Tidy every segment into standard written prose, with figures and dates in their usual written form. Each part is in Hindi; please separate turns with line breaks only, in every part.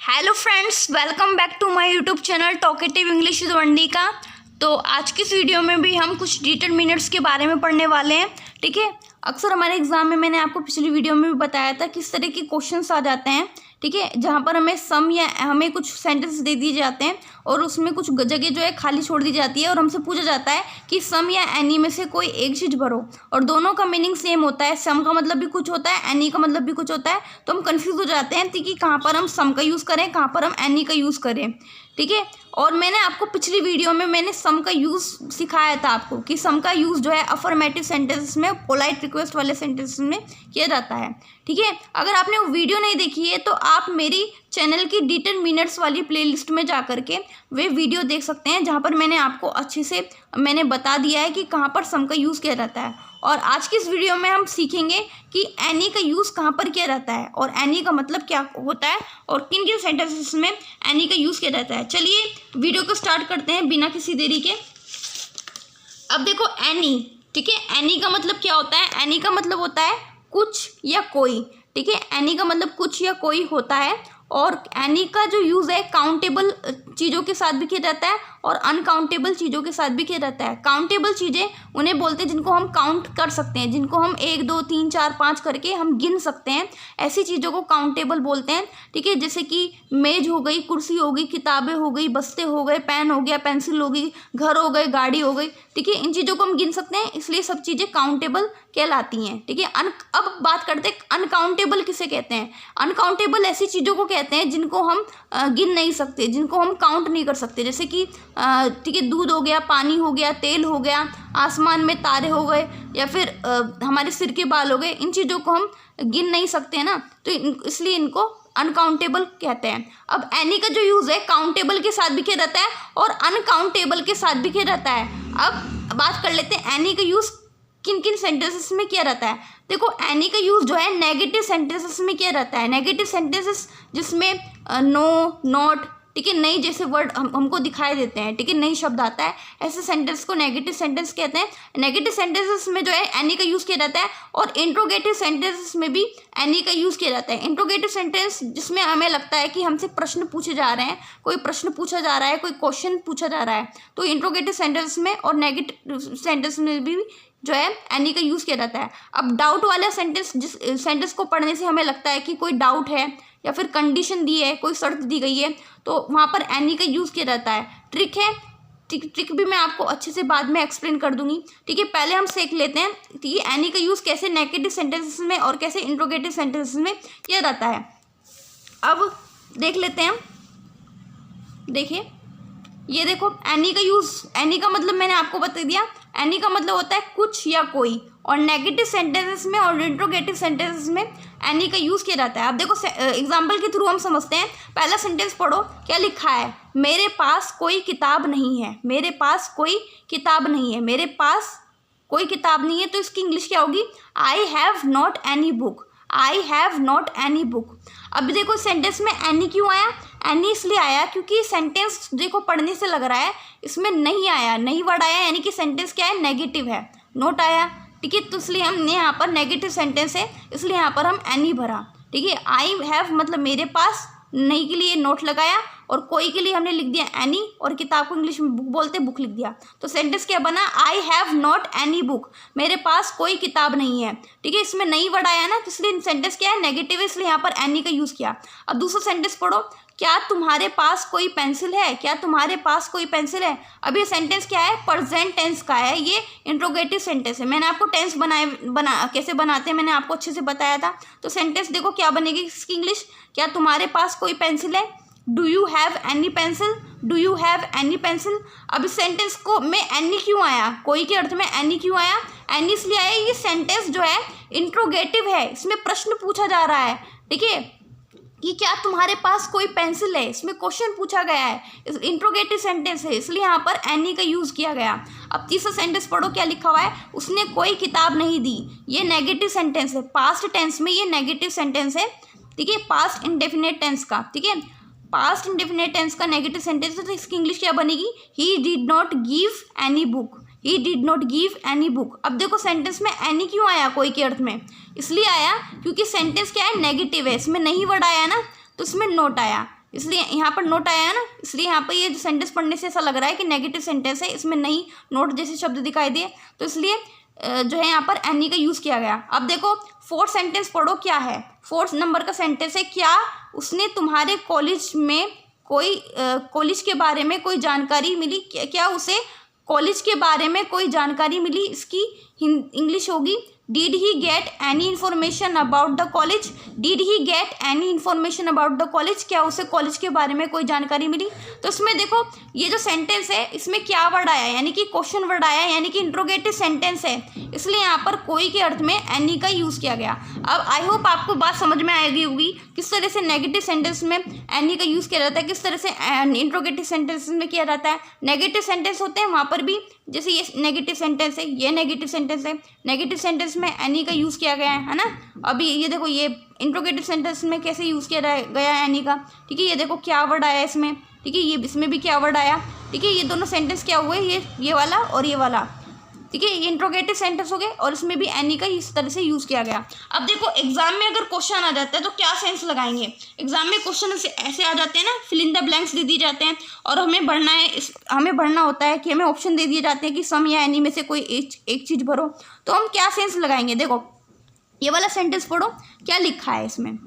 Hello friends, welcome back to my YouTube channel talkative English with Vandika. तो आज की इस वीडियो में भी हम कुछ डिटरमिनर्स के बारे में पढ़ने वाले हैं। ठीक है, अक्सर हमारे एग्जाम में मैंने आपको पिछली वीडियो में भी बताया था किस तरह के क्वेश्चंस आ जाते हैं। ठीक है, जहाँ पर हमें सम या हमें कुछ सेंटेंस दे दिए जाते हैं और उसमें कुछ जगह जो है खाली छोड़ दी जाती है और हमसे पूछा जाता है कि सम या एनी में से कोई एक चीज़ भरो, और दोनों का मीनिंग सेम होता है। सम का मतलब भी कुछ होता है, एनी का मतलब भी कुछ होता है, तो हम कंफ्यूज हो जाते हैं कि कहाँ पर हम सम का यूज़ करें, कहाँ पर हम एनी का यूज़ करें। ठीक है, और मैंने आपको पिछली वीडियो में मैंने सम का यूज़ सिखाया था आपको कि सम का यूज़ जो है अफर्मेटिव सेंटेंसेस में, पोलाइट रिक्वेस्ट वाले सेंटेंसेस में किया जाता है। ठीक है, अगर आपने वो वीडियो नहीं देखी है तो आप मेरी चैनल की डिटरमिनर्स वाली प्लेलिस्ट में जा करके वे वीडियो देख सकते हैं, जहाँ पर मैंने आपको अच्छे से मैंने बता दिया है कि कहाँ पर सम का यूज़ किया जाता है। और आज की इस वीडियो में हम सीखेंगे कि एनी का यूज़ कहाँ पर किया जाता है और एनी का मतलब क्या होता है और किन किन सेंटेंसेस में एनी का यूज़ किया जाता है। चलिए वीडियो को स्टार्ट करते हैं बिना किसी देरी के। अब देखो एनी, ठीक है, एनी का मतलब क्या होता है? एनी का मतलब होता है कुछ या कोई। ठीक है, एनी का मतलब कुछ या कोई होता है, और एनी का जो यूज़ है काउंटेबल चीज़ों के साथ भी किया जाता है और अनकाउंटेबल चीज़ों के साथ भी किया जाता है। काउंटेबल चीज़ें उन्हें बोलते हैं जिनको हम काउंट कर सकते हैं, जिनको हम 1 2 3 4 5 करके हम गिन सकते हैं, ऐसी चीज़ों को काउंटेबल बोलते हैं। ठीक है, जैसे कि मेज हो गई, कुर्सी हो गई, किताबें हो गई, बस्ते हो गए, पेन हो गया, पेंसिल हो गई, घर हो गए, गाड़ी हो गई। ठीक है, इन चीज़ों को हम गिन सकते हैं, इसलिए सब चीज़ें काउंटेबल कहलाती हैं। ठीक है, अब बात करते हैं अनकाउंटेबल किसे कहते हैं। अनकाउंटेबल ऐसी चीज़ों को कहते हैं जिनको हम गिन नहीं सकते, जिनको हम काउंट नहीं कर सकते, जैसे कि ठीक है, दूध हो गया, पानी हो गया, तेल हो गया, आसमान में तारे हो गए, या फिर हमारे सिर के बाल हो गए। इन चीज़ों को हम गिन नहीं सकते हैं ना, तो इसलिए इनको अनकाउंटेबल कहते हैं। अब एनी का जो यूज़ है काउंटेबल के साथ भी किया जाता है और अनकाउंटेबल के साथ भी किया जाता है। अब बात कर लेते हैं एनी का यूज़ किन किन सेंटेंसेस में किया जाता है। देखो, एनी का यूज़ जो है नेगेटिव सेंटेंसेस में किया जाता है। नेगेटिव सेंटेंसेस जिसमें नो, नॉट, ठीक है, नहीं जैसे वर्ड हमको दिखाई देते हैं, ठीक है, नहीं शब्द आता है, ऐसे सेंटेंस को नेगेटिव सेंटेंस कहते हैं। नेगेटिव सेंटेंसेस में जो है एनी का यूज़ किया जाता है, और इंट्रोगेटिव सेंटेंसेस में भी एनी का यूज़ किया जाता है। इंट्रोगेटिव सेंटेंस जिसमें हमें लगता है कि हमसे प्रश्न पूछे जा रहे हैं, कोई प्रश्न पूछा जा रहा है, कोई क्वेश्चन पूछा जा रहा है, तो इंट्रोगेटिव सेंटेंस में और नेगेटिव सेंटेंस में भी जो है एनी का यूज़ किया जाता है। अब डाउट वाला सेंटेंस, जिस सेंटेंस को पढ़ने से हमें लगता है कि कोई डाउट है या फिर कंडीशन दी है, कोई शर्त दी गई है, तो वहाँ पर एनी का यूज़ किया जाता है। ट्रिक है, ट्रिक भी मैं आपको अच्छे से बाद में एक्सप्लेन कर दूंगी। ठीक है, पहले हम सीख लेते हैं कि एनी का यूज़ कैसे नेगेटिव सेंटेंसेस में और कैसे इंट्रोगेटिव सेंटेंसेस में किया जाता है। अब देख लेते हैं। देखिए, ये देखो एनी का यूज़, एनी का मतलब मैंने आपको बता दिया, एनी का मतलब होता है कुछ या कोई, और नेगेटिव सेंटेंसेस में और इंट्रोगेटिव सेंटेंसेस में एनी का यूज़ किया जाता है। अब देखो एग्जांपल के थ्रू हम समझते हैं। पहला सेंटेंस पढ़ो, क्या लिखा है? मेरे पास कोई किताब नहीं है। मेरे पास कोई किताब नहीं है। मेरे पास कोई किताब नहीं है, तो इसकी इंग्लिश क्या होगी? I have not any book. I have not any book. अब देखो सेंटेंस में एनी क्यों आया? एनी इसलिए आया क्योंकि सेंटेंस देखो पढ़ने से लग रहा है इसमें नहीं आया, नहीं वर्ड आया, यानी कि सेंटेंस क्या है? नेगेटिव है, नोट आया। ठीक है, तो इसलिए हमने यहाँ पर नेगेटिव सेंटेंस है, इसलिए यहाँ पर हम एनी भरा। ठीक है, आई हैव मतलब मेरे पास, नहीं के लिए नोट लगाया, और कोई के लिए हमने लिख दिया एनी, और किताब को इंग्लिश में बुक बोलते, बुक लिख दिया। तो सेंटेंस क्या बना? I have not any book. मेरे पास कोई किताब नहीं है। ठीक है, इसमें नहीं वर्ड आया ना, तो इसलिए सेंटेंस क्या है? नेगेटिव है, इसलिए यहाँ पर एनी का यूज़ किया। अब दूसरा सेंटेंस पढ़ो, क्या तुम्हारे पास कोई पेंसिल है? क्या तुम्हारे पास कोई पेंसिल है? अब ये सेंटेंस क्या है? प्रेजेंट टेंस का है, ये इंट्रोगेटिव सेंटेंस है। मैंने आपको टेंस कैसे बनाते हैं मैंने आपको अच्छे से बताया था। तो सेंटेंस देखो क्या बनेगी इसकी इंग्लिश, क्या तुम्हारे पास कोई पेंसिल है? Do you have any pencil? Do you have any pencil? अब इस सेंटेंस को में एनी क्यों आया? कोई के अर्थ में एनी क्यों आया? एनी इसलिए आया, ये सेंटेंस जो है इंट्रोगेटिव है, इसमें प्रश्न पूछा जा रहा है। ठीक है, कि क्या तुम्हारे पास कोई पेंसिल है, इसमें क्वेश्चन पूछा गया है, इंट्रोगेटिव सेंटेंस है, इसलिए यहाँ पर एनी का यूज़ किया गया। अब तीसरा सेंटेंस पढ़ो, क्या लिखा हुआ है? उसने कोई किताब नहीं दी। ये नेगेटिव सेंटेंस है, पास्ट टेंस में ये नेगेटिव सेंटेंस है। ठीक है, पास्ट इंडेफिनिट टेंस का। ठीक है, पास्ट इंडेफिनिट टेंस का नेगेटिव सेंटेंस है, तो इसकी इंग्लिश क्या बनेगी? He did not give any book. He did not give any book. अब देखो सेंटेंस में एनी क्यों आया कोई के अर्थ में? इसलिए आया क्योंकि सेंटेंस क्या है? नेगेटिव है, इसमें नहीं वर्ड आया ना, तो इसमें नोट आया। इसलिए यहाँ पर नोट आया है ना, इसलिए यहाँ पर ये जो सेंटेंस पढ़ने से ऐसा लग रहा है कि नेगेटिव सेंटेंस है, इसमें नहीं नोट जैसे शब्द दिखाई दिए, तो इसलिए जो है यहाँ पर एनी का यूज़ किया गया। अब देखो फोर्थ सेंटेंस पढ़ो क्या है। फोर्थ नंबर का सेंटेंस है, क्या उसने तुम्हारे कॉलेज में कोई कॉलेज के बारे में कोई जानकारी मिली, क्या उसे कॉलेज के बारे में कोई जानकारी मिली। इसकी इंग्लिश होगी did he get any information about the college. Did he get any information about the college, क्या उसे कॉलेज के बारे में कोई जानकारी मिली। तो इसमें देखो ये जो सेंटेंस है इसमें क्या वर्ड आया, यानी कि क्वेश्चन वर्ड आया, यानी कि इंट्रोगेटिव सेंटेंस है, इसलिए यहाँ पर कोई के अर्थ में एनी का यूज़ किया गया। अब आई होप आपको बात समझ में आएगी होगी किस तरह से नेगेटिव सेंटेंस में एनी का यूज़ किया जाता है, किस तरह से इंट्रोगेटिव सेंटेंस में किया जाता है। नेगेटिव सेंटेंस होते हैं वहाँ पर भी, जैसे ये नेगेटिव सेंटेंस है, ये नेगेटिव सेंटेंस है, नेगेटिव सेंटेंस में एनी का यूज़ किया गया है ना। अभी ये देखो ये इंट्रोगेटिव सेंटेंस में कैसे यूज़ किया गया है एनी का, ठीक है। ये देखो क्या वर्ड आया इसमें, ठीक है, ये इसमें भी क्या वर्ड आया, ठीक है। ये दोनों सेंटेंस क्या हुए, ये वाला और ये वाला, ठीक है, ये इंट्रोगेटिव सेंटेंस हो गए और इसमें भी एनी का इस तरह से यूज़ किया गया। अब देखो एग्जाम में अगर क्वेश्चन आ जाता है तो क्या सेंस लगाएंगे। एग्जाम में क्वेश्चन ऐसे आ जाते हैं ना, फिल इन द ब्लैंक्स दे दिए जाते हैं और हमें भरना है, हमें भरना होता है कि हमें ऑप्शन दे दिए जाते हैं कि सम या एनी में से कोई एक चीज़ भरो, तो हम क्या सेंस लगाएंगे। देखो ये वाला सेंटेंस पढ़ो क्या लिखा है इसमें,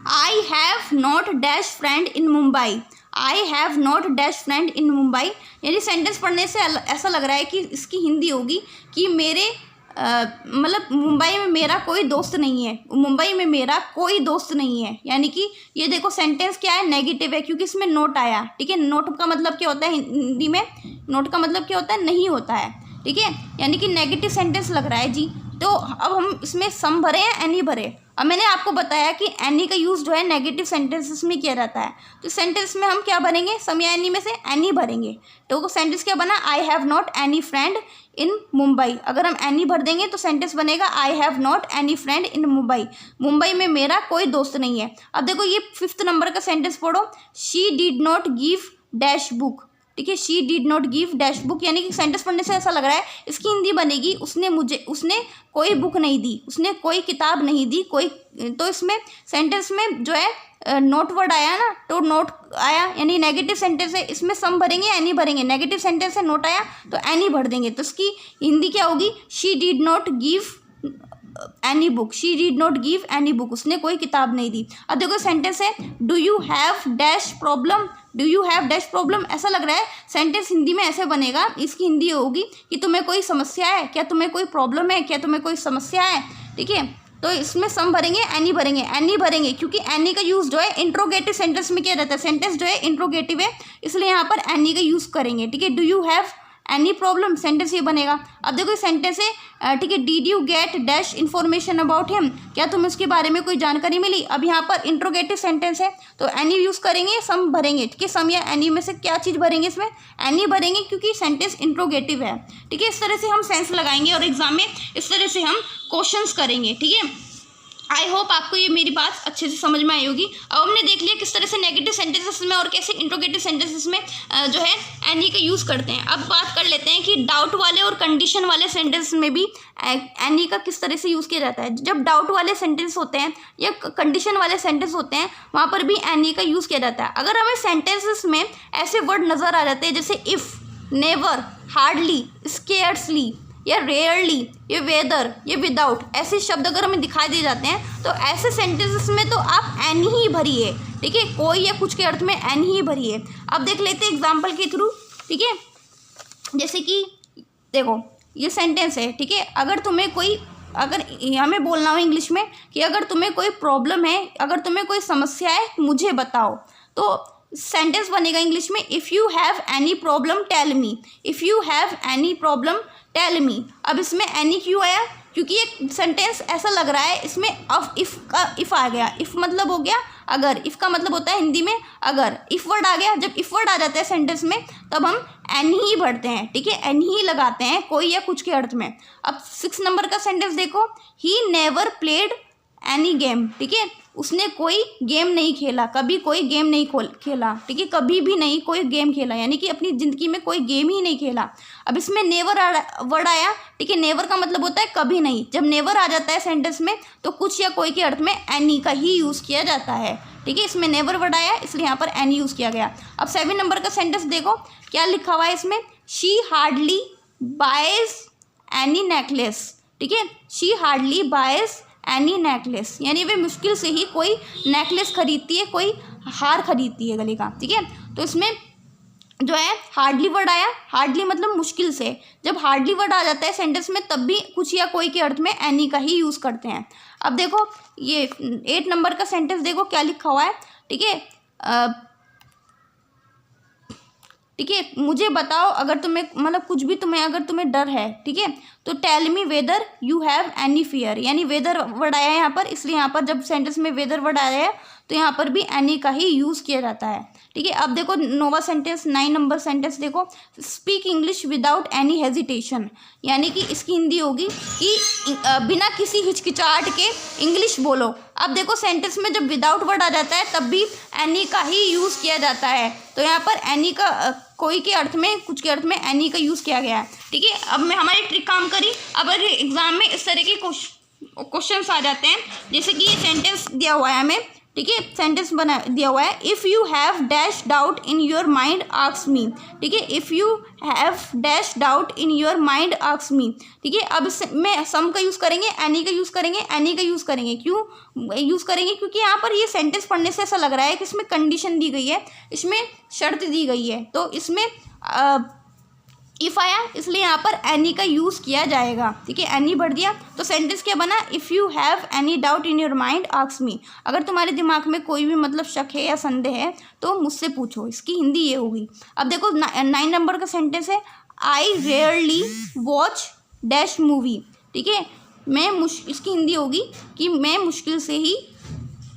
I have not dash friend in Mumbai. I have not dash friend in Mumbai, यानी सेंटेंस पढ़ने से ऐसा लग रहा है कि इसकी हिंदी होगी कि मेरे मतलब मुंबई में मेरा कोई दोस्त नहीं है, मुंबई में मेरा कोई दोस्त नहीं है। यानी कि ये देखो सेंटेंस क्या है, नेगेटिव है, क्योंकि इसमें नोट आया, ठीक है। नोट का मतलब क्या होता है हिंदी में, नोट का मतलब क्या होता है, नहीं होता है, ठीक है, यानी कि नेगेटिव सेंटेंस लग रहा है जी। तो अब हम इसमें सम भरे या एनी भरे। अब मैंने आपको बताया कि एनी का यूज़ जो है नेगेटिव सेंटेंसेस में किया जाता है, तो सेंटेंस में हम क्या भरेंगे, सम या एनी में से एनी भरेंगे। तो सेंटेंस क्या बना, I have not any friend in Mumbai. अगर हम एनी भर देंगे तो सेंटेंस बनेगा I have not any friend in Mumbai, Mumbai में मेरा कोई दोस्त नहीं है। अब देखो ये 5th नंबर का सेंटेंस पढ़ो, she did not give dash book, ठीक है, she did not give dash book, यानी कि सेंटेंस पढ़ने से ऐसा लग रहा है इसकी हिंदी बनेगी उसने कोई बुक नहीं दी, उसने कोई किताब नहीं दी कोई। तो इसमें सेंटेंस में जो है नोट वर्ड आया ना, तो नोट आया यानी नेगेटिव सेंटेंस है, इसमें सम भरेंगे एनी भरेंगे। नेगेटिव सेंटेंस है, नोट आया तो एनी भर देंगे, तो इसकी हिंदी क्या होगी, she did not give any book, she did not give any book, उसने कोई किताब नहीं दी। अब देखो सेंटेंस है do you have dash problem, do you have dash problem, ऐसा लग रहा है सेंटेंस हिंदी में ऐसे बनेगा, इसकी हिंदी होगी कि तुम्हें कोई समस्या है, क्या तुम्हें कोई प्रॉब्लम है, क्या तुम्हें कोई समस्या है, ठीक है। तो इसमें सम भरेंगे एनी भरेंगे, एनी भरेंगे क्योंकि एनी का यूज़ जो है इंट्रोगेटिव सेंटेंस में किया जाता है, सेंटेंस जो है इंट्रोगेटिव है इसलिए यहाँ पर एनी का यूज़ करेंगे, ठीक है। Do you have any problem, sentence ये बनेगा। अब देखो सेंटेंस है, ठीक है, did you get dash information about him, क्या तुम्हें उसके बारे में कोई जानकारी मिली। अब यहाँ पर इंट्रोगेटिव सेंटेंस है तो एनी यूज़ करेंगे, सम भरेंगे, ठीक है। सम या एनी में से क्या चीज़ भरेंगे, इसमें एनी भरेंगे क्योंकि सेंटेंस इंट्रोगेटिव है, ठीक है। इस तरह से हम सेंस लगाएंगे और एग्जाम में इस तरह से हम क्वेश्चंस करेंगे, ठीक है। आई होप आपको ये मेरी बात अच्छे से समझ में आई होगी। अब हमने देख लिया किस तरह से नेगेटिव सेंटेंसेस में और कैसे इंट्रोगेटिव सेंटेंसेस में जो है एनी का यूज़ करते हैं। अब बात कर लेते हैं कि डाउट वाले और कंडीशन वाले सेंटेंस में भी एनी का किस तरह से यूज़ किया जाता है। जब डाउट वाले सेंटेंस होते हैं या कंडीशन वाले सेंटेंस होते हैं वहाँ पर भी एनी का यूज़ किया जाता है। अगर हमें सेंटेंसेस में ऐसे वर्ड नज़र आ जाते हैं जैसे इफ़, नेवर, हार्डली, स्केयर्सली, या रेयरली, ये वेदर, ये विदाउट, ऐसे शब्द अगर हमें दिखाई दे जाते हैं तो ऐसे सेंटेंसेस में तो आप एनी ही भरिए, ठीक है, कोई या कुछ के अर्थ में एनी ही भरिए। अब देख लेते हैं एग्जाम्पल के थ्रू, ठीक है। जैसे कि देखो ये सेंटेंस है, ठीक है, अगर तुम्हें कोई, अगर हमें बोलना हो इंग्लिश में कि अगर तुम्हें कोई प्रॉब्लम है, अगर तुम्हें कोई समस्या है मुझे बताओ, तो सेंटेंस बनेगा इंग्लिश में if you have any problem tell me, if you have any problem tell me. अब इसमें एनी क्यों आया, क्योंकि ये सेंटेंस ऐसा लग रहा है इसमें अब इफ़ का इफ़ आ गया, इफ़ मतलब हो गया अगर, इफ़ का मतलब होता है हिंदी में अगर, इफ़ वर्ड आ गया। जब इफ़ वर्ड आ जाता है सेंटेंस में तब हम एनी ही भरते हैं, ठीक है, एनी ही लगाते हैं कोई या कुछ के अर्थ में। अब 6 नंबर का सेंटेंस देखो, he never played any game, ठीक है, उसने कोई गेम नहीं खेला, कभी कोई गेम नहीं खेला, ठीक है, कभी भी नहीं कोई गेम खेला, यानी कि अपनी ज़िंदगी में कोई गेम ही नहीं खेला। अब इसमें नेवर वर्ड आया, ठीक है, नेवर का मतलब होता है कभी नहीं। जब नेवर आ जाता है सेंटेंस में तो कुछ या कोई के अर्थ में एनी का ही यूज़ किया जाता है, ठीक है। इसमें नेवर वर्ड आया इसलिए यहाँ पर एनी यूज़ किया गया। अब 7 नंबर का सेंटेंस देखो क्या लिखा हुआ है इसमें, she hardly boys any necklace, ठीक है, she hardly boys any necklace, यानी वे मुश्किल से ही कोई नेकलेस खरीदती है, कोई हार खरीदती है गले का, ठीक है। तो इसमें जो है हार्डली वर्ड आया, हार्डली मतलब मुश्किल से। जब हार्डली वर्ड आ जाता है सेंटेंस में तब भी कुछ या कोई के अर्थ में एनी का ही यूज़ करते हैं। अब देखो ये 8 नंबर का सेंटेंस देखो क्या लिखा हुआ है, ठीक है, ठीक है, मुझे बताओ अगर तुम्हें मतलब कुछ भी तुम्हें अगर तुम्हें डर है, ठीक है, तो tell me whether you have any fear, यानी वेदर वर्ड आया है यहाँ पर, इसलिए यहाँ पर जब सेंटेंस में वेदर वर्ड आया है तो यहाँ पर भी एनी का ही यूज़ किया जाता है, ठीक है। अब देखो नोवा सेंटेंस 9 नंबर सेंटेंस देखो, speak English without any hesitation, यानी कि इसकी हिंदी होगी कि बिना किसी हिचकिचाहट के इंग्लिश बोलो। अब देखो सेंटेंस में जब विदाउट वर्ड आ जाता है तब भी एनी का ही यूज़ किया जाता है, तो यहाँ पर एनी का कोई के अर्थ में कुछ के अर्थ में एनी का यूज़ किया गया है, ठीक है। अब मैं हमारी ट्रिक काम करी। अब अगर एग्जाम में इस तरह के क्वेश्चंस आ जाते हैं, जैसे कि ये सेंटेंस दिया हुआ है हमें, ठीक है, सेंटेंस बना दिया हुआ है, if you have dash doubt in your mind ask me, ठीक है, if you have dash doubt in your mind ask me, ठीक है। अब में सम का यूज़ करेंगे, एनी का यूज़ करेंगे, एनी का यूज़ करेंगे, क्यों यूज़ करेंगे, क्योंकि यहाँ पर ये सेंटेंस पढ़ने से ऐसा लग रहा है कि इसमें कंडीशन दी गई है, इसमें शर्त दी गई है, तो इसमें इफ़ आया इसलिए यहाँ पर एनी का यूज़ किया जाएगा, ठीक है, एनी भर दिया तो सेंटेंस क्या बना, if you have any doubt in your mind ask me, अगर तुम्हारे दिमाग में कोई भी मतलब शक है या संदेह है तो मुझसे पूछो, इसकी हिंदी ये होगी। अब देखो 9 नंबर का सेंटेंस है, आई रेयरली वॉच डैश मूवी, ठीक है, इसकी हिंदी होगी कि मैं मुश्किल से ही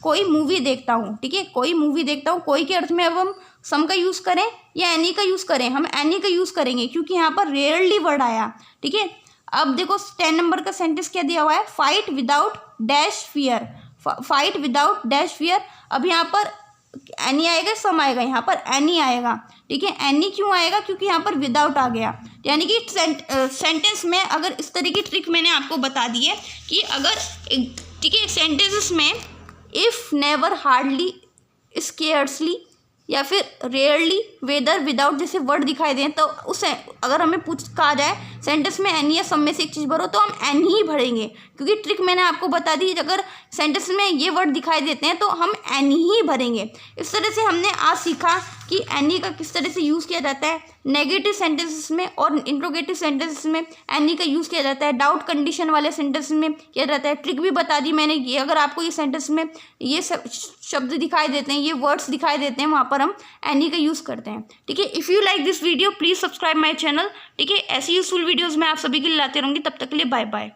कोई मूवी देखता हूँ, ठीक है, कोई मूवी देखता हूँ। कोई के अर्थ में अब हम सम का यूज़ करें या एनी का यूज़ करें, हम एनी का यूज़ करेंगे क्योंकि यहाँ पर रेयरली वर्ड आया, ठीक है। अब देखो 10 नंबर का सेंटेंस क्या दिया हुआ है, fight without dash fear, fight without dash fear. अब यहाँ पर एनी आएगा सम आएगा, यहाँ पर एनी आएगा, ठीक है, एनी क्यों आएगा, क्योंकि यहाँ पर विदाउट आ गया, यानी कि सेंटेंस में अगर इस तरह की ट्रिक मैंने आपको बता दी है कि अगर, ठीक है, सेंटेंसेस में इफ़ नेवर हार्डली स्केयर्सली या फिर रेयरली वेदर विदाउट जैसे वर्ड दिखाई दें तो उस अगर हमें कहा जाए सेंटेंस में एनी या सम में से एक चीज़ भरो तो हम एनी ही भरेंगे, क्योंकि ट्रिक मैंने आपको बता दी, अगर सेंटेंस में ये वर्ड दिखाई देते हैं तो हम एनी ही भरेंगे। इस तरह से हमने आज सीखा कि एनी का किस तरह से यूज़ किया जाता है नेगेटिव सेंटेंसेस में और इंट्रोगेटिव सेंटेंसेस में एनी का यूज़ किया जाता है, डाउट कंडीशन वाले सेंटेंस में किया जाता है। ट्रिक भी बता दी मैंने कि अगर आपको ये सेंटेंस में ये शब्द दिखाई देते हैं, ये वर्ड्स दिखाई देते हैं, वहाँ पर हम एनी का यूज़ करते हैं, ठीक है। If you like this video please subscribe my channel, ठीक है, ऐसी यूजफुल वीडियोज़ मैं आप सभी के लिए लाते रहूँगी। तब तक के लिए बाय बाय।